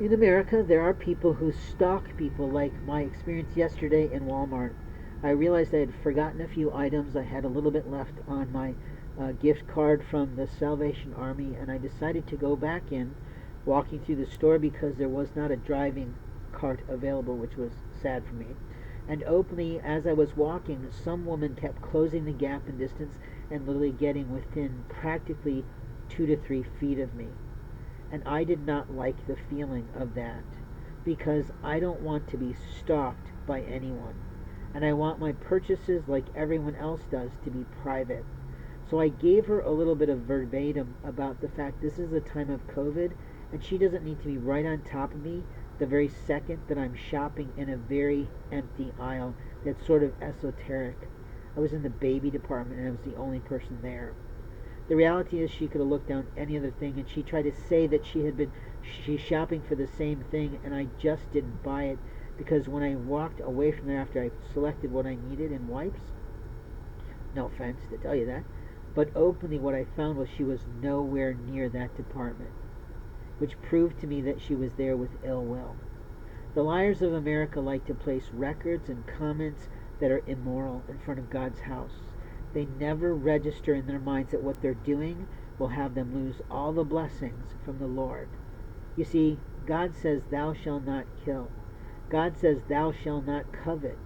In America, there are people who stalk people, like my experience yesterday in Walmart. I realized I had forgotten a few items. I had a little bit left on my gift card from the Salvation Army, and I decided to go back in, walking through the store because there was not a driving cart available, which was sad for me. And openly, as I was walking, some woman kept closing the gap in distance and literally getting within practically 2 to 3 feet of me. And I did not like the feeling of that because I don't want to be stalked by anyone. And I want my purchases, like everyone else does, to be private. So I gave her a little bit of verbatim about the fact this is a time of COVID and she doesn't need to be right on top of me the very second that I'm shopping in a very empty aisle that's sort of esoteric. I was in the baby department and I was the only person there. The reality is she could have looked down any other thing and she tried to say that she's shopping for the same thing, and I just didn't buy it because when I walked away from there after I selected what I needed in wipes, no offense to tell you that, but openly what I found was she was nowhere near that department, which proved to me that she was there with ill will. The liars of America like to place records and comments that are immoral in front of God's house. They never register in their minds that what they're doing will have them lose all the blessings from the Lord. You see, God says, "Thou shalt not kill." God says, "Thou shalt not covet."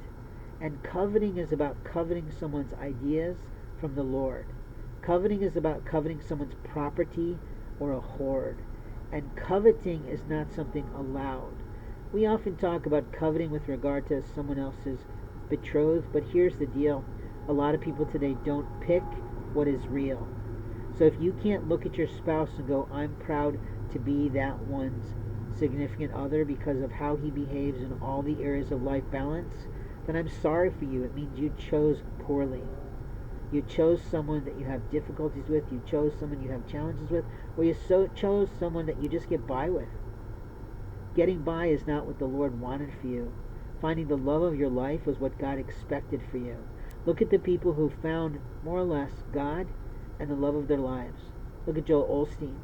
And coveting is about coveting someone's ideas from the Lord. Coveting is about coveting someone's property or a hoard. And coveting is not something allowed. We often talk about coveting with regard to someone else's betrothed, but here's the deal. A lot of people today don't pick what is real. So if you can't look at your spouse and go, "I'm proud to be that one's significant other because of how he behaves in all the areas of life balance," then I'm sorry for you. It means you chose poorly. You chose someone that you have difficulties with, you chose someone you have challenges with, or you chose someone that you just get by with. Getting by is not what the Lord wanted for you. Finding the love of your life was what God expected for you. Look at the people who found, more or less, God and the love of their lives. Look at Joel Osteen.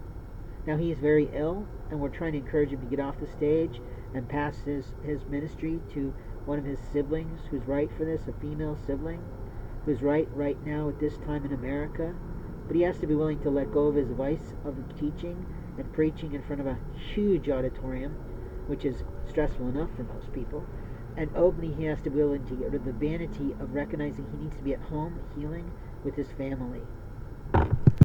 Now he is very ill, and we're trying to encourage him to get off the stage and pass his ministry to one of his siblings who's right for this, a female sibling, who's right now at this time in America. But he has to be willing to let go of his vice of teaching and preaching in front of a huge auditorium, which is stressful enough for most people. And openly he has to be willing to get rid of the vanity of recognizing he needs to be at home healing with his family.